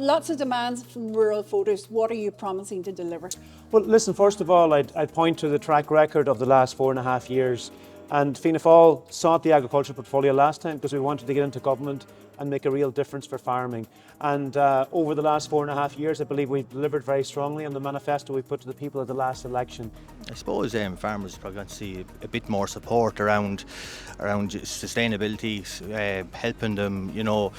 Lots of demands from rural voters. What are you promising to deliver? Well, listen, first of all, I'd point to the track record of the last 4.5 years. And Fianna Fáil sought the agricultural portfolio last time because we wanted to get into government and make a real difference for farming. And over the last 4.5 years, I believe we've delivered very strongly on the manifesto we put to the people at the last election. I suppose farmers are probably going to see a bit more support around sustainability, helping them,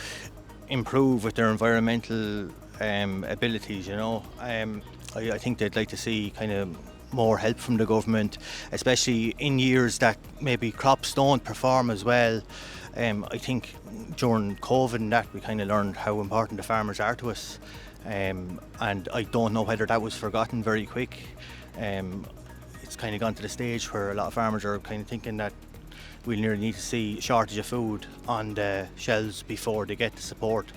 improve with their environmental abilities. I think they'd like to see kind of more help from the government, especially in years that maybe crops don't perform as well. I think during COVID and that we kind of learned how important the farmers are to us, and I don't know whether that was forgotten very quick. It's kind of gone to the stage where a lot of farmers are kind of thinking that we'll nearly need to see a shortage of food on the shelves before they get the support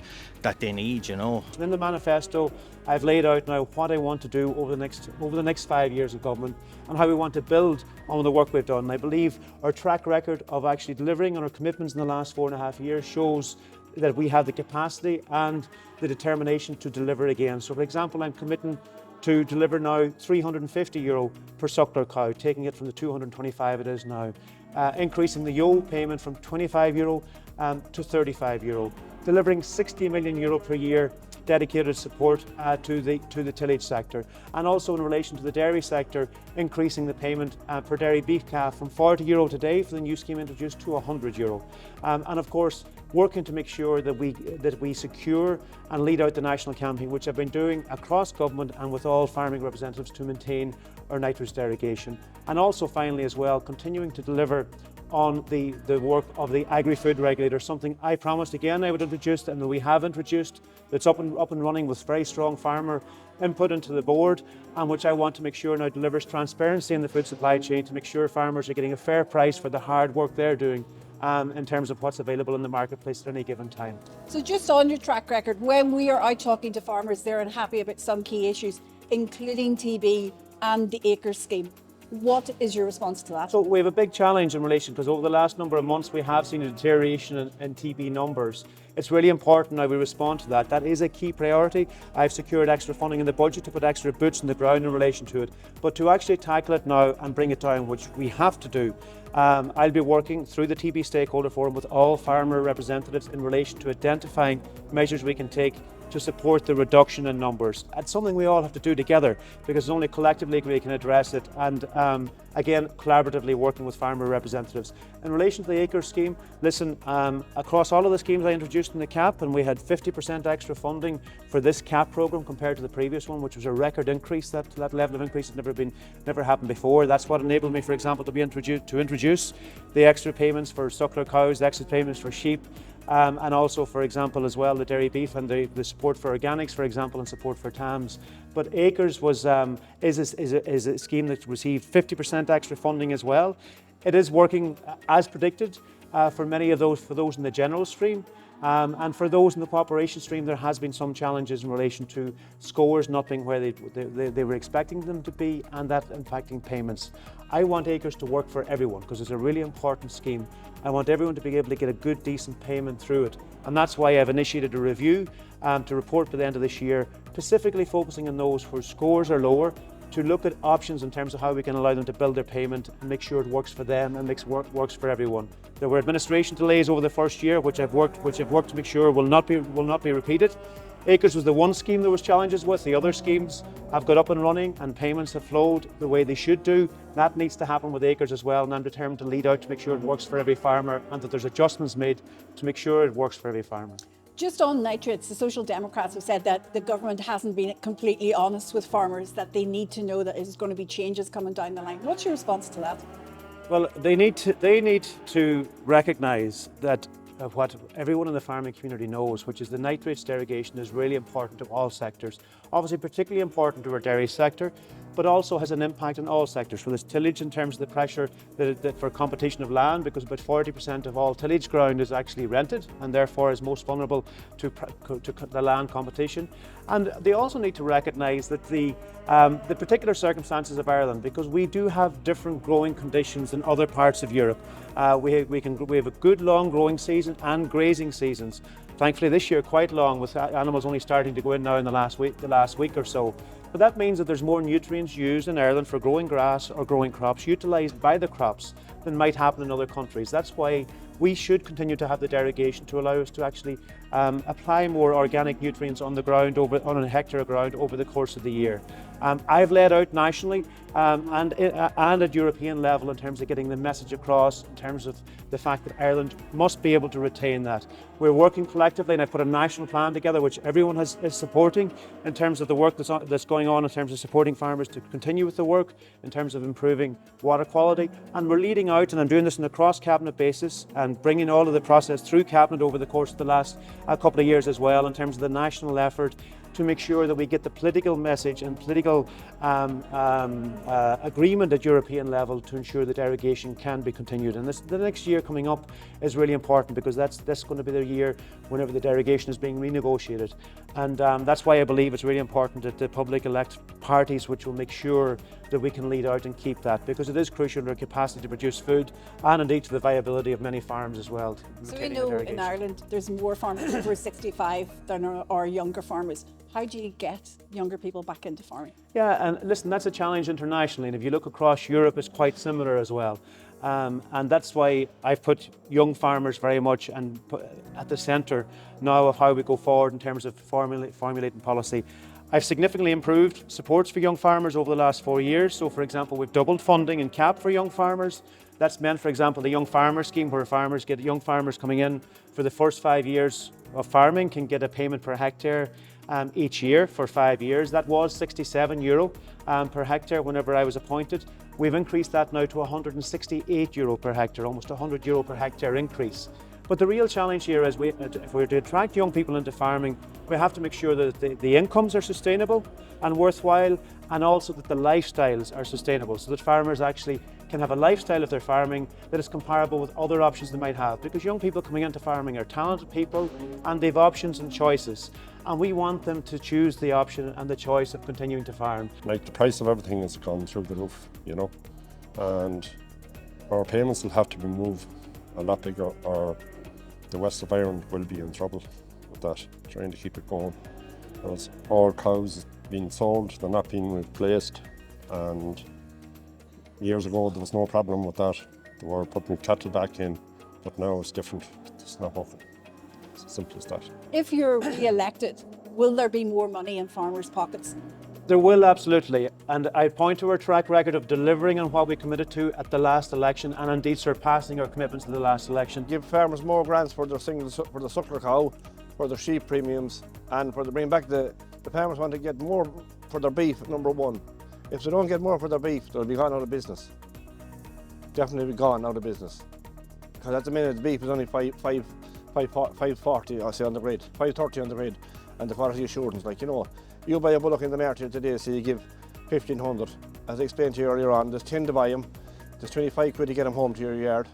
that they need. In the manifesto, I've laid out now what I want to do over the next 5 years of government and how we want to build on the work we've done. And I believe our track record of actually delivering on our commitments in the last 4.5 years shows that we have the capacity and the determination to deliver again. So, for example, I'm committing to deliver now €350 per suckler cow, taking it from the 225 it is now, increasing the yo payment from €25 to €35, delivering €60 million per year dedicated support to the tillage sector, and also in relation to the dairy sector, increasing the payment per dairy beef calf from €40 today for the new scheme introduced to €100, and of course working to make sure that we secure and lead out the national campaign, which I've been doing across government and with all farming representatives to maintain our nitrates derogation, and also finally as well continuing to deliver on the work of the agri-food regulator, something I promised again I would introduce and that we have introduced, that's up and running with very strong farmer input into the board, and which I want to make sure now delivers transparency in the food supply chain to make sure farmers are getting a fair price for the hard work they're doing in terms of what's available in the marketplace at any given time. So just on your track record, when we are out talking to farmers, they're unhappy about some key issues, including TB and the acres scheme. What is your response to that? So we have a big challenge in relation, because over the last number of months we have seen a deterioration in TB numbers. It's really important now we respond to that. That is a key priority. I've secured extra funding in the budget to put extra boots on the ground in relation to it. But to actually tackle it now and bring it down, which we have to do, I'll be working through the TB Stakeholder Forum with all farmer representatives in relation to identifying measures we can take to support the reduction in numbers. It's something we all have to do together, because only collectively we can address it, and again collaboratively working with farmer representatives. In relation to the acre scheme, listen, across all of the schemes I introduced in the CAP, and we had 50% extra funding for this CAP programme compared to the previous one, which was a record increase. That level of increase has never happened before. That's what enabled me, for example, to introduce the extra payments for suckler cows, the extra payments for sheep, and also, for example, as well, the dairy beef and the support for organics, for example, and support for TAMs. But Acres is a scheme that received 50% extra funding as well. It is working as predicted for many of those, for those in the general stream. And for those in the cooperation stream, there has been some challenges in relation to scores not being where they were expecting them to be, and that impacting payments. I want Acres to work for everyone, because it's a really important scheme. I want everyone to be able to get a good, decent payment through it. And that's why I've initiated a review to report by the end of this year, specifically focusing on those where scores are lower, to look at options in terms of how we can allow them to build their payment and make sure it works for them and works for everyone. There were administration delays over the first year, which I've worked to make sure will not be repeated. Acres was the one scheme there was challenges with. The other schemes have got up and running and payments have flowed the way they should do. That needs to happen with Acres as well, and I'm determined to lead out to make sure it works for every farmer, and that there's adjustments made to make sure it works for every farmer. Just on nitrates, the Social Democrats have said that the government hasn't been completely honest with farmers, that they need to know that there's going to be changes coming down the line. What's your response to that? Well, they need to recognise that what everyone in the farming community knows, which is the nitrates derogation is really important to all sectors. Obviously particularly important to our dairy sector, but also has an impact on all sectors. For this tillage, in terms of the pressure that for competition of land, because about 40% of all tillage ground is actually rented and therefore is most vulnerable to the land competition. And they also need to recognise that the particular circumstances of Ireland, because we do have different growing conditions in other parts of Europe. We have a good long growing season and grazing seasons. Thankfully this year quite long, with animals only starting to go in now in the last week or so. But that means that there's more nutrients used in Ireland for growing grass or growing crops, utilised by the crops, than might happen in other countries. That's why we should continue to have the derogation to allow us to actually apply more organic nutrients on the ground, on a hectare of ground over the course of the year. I've laid out nationally and at European level in terms of getting the message across, in terms of the fact that Ireland must be able to retain that. We're working collectively, and I've put a national plan together which everyone is supporting in terms of the work that's going on in terms of supporting farmers to continue with the work, in terms of improving water quality. And we're leading out, and I'm doing this on a cross-cabinet basis and bringing all of the process through cabinet over the course of the last couple of years as well, in terms of the national effort to make sure that we get the political message and political agreement at European level to ensure that derogation can be continued. And the next year coming up is really important, because that's going to be the year whenever the derogation is being renegotiated. And that's why I believe it's really important that the public elect parties which will make sure that we can lead out and keep that, because it is crucial to our capacity to produce food and indeed to the viability of many farms as well. So we know in Ireland there's more farmers over 65 than are younger farmers. How do you get younger people back into farming? Yeah, and listen, that's a challenge internationally, and if you look across Europe, it's quite similar as well. And that's why I've put young farmers very much at the centre now of how we go forward in terms of formulating policy. I've significantly improved supports for young farmers over the last 4 years. So, for example, we've doubled funding and CAP for young farmers. That's meant, for example, the Young Farmer Scheme, where young farmers coming in for the first 5 years of farming can get a payment per hectare each year for 5 years. That was €67 per hectare whenever I was appointed. We've increased that now to €168 per hectare, almost €100 per hectare increase. But the real challenge here is if we're to attract young people into farming, we have to make sure that the incomes are sustainable and worthwhile, and also that the lifestyles are sustainable, so that farmers actually can have a lifestyle if they're farming that is comparable with other options they might have. Because young people coming into farming are talented people and they've options and choices. And we want them to choose the option and the choice of continuing to farm. Like, the price of everything has gone through the roof, you know, and our payments will have to be moved a lot bigger, or the west of Ireland will be in trouble with that, trying to keep it going. Because all cows being sold, they're not being replaced, and years ago there was no problem with that. They were putting cattle back in, but now it's different. It's not working. It's as simple as that. If you're re-elected, will there be more money in farmers' pockets? There will, absolutely, and I point to our track record of delivering on what we committed to at the last election, and indeed surpassing our commitments to the last election. Give farmers more grants for their suckler cow, for their sheep premiums, and for the bring back the farmers want to get more for their beef, number one. If they don't get more for their beef, they'll be gone out of business. Definitely be gone out of business. Because at the minute the beef is only 540, I say, on the grade, 530 on the grade, and the quality assurance, like, you know. You buy a bullock in the market today, so you give 1,500. As I explained to you earlier on, there's 10 to buy them, there's 25 quid to get them home to your yard,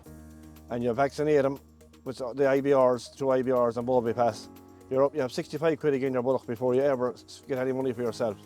and you vaccinate them with the IBRs, through IBRs and Bowlby Pass. You have 65 quid again your bullock before you ever get any money for yourself.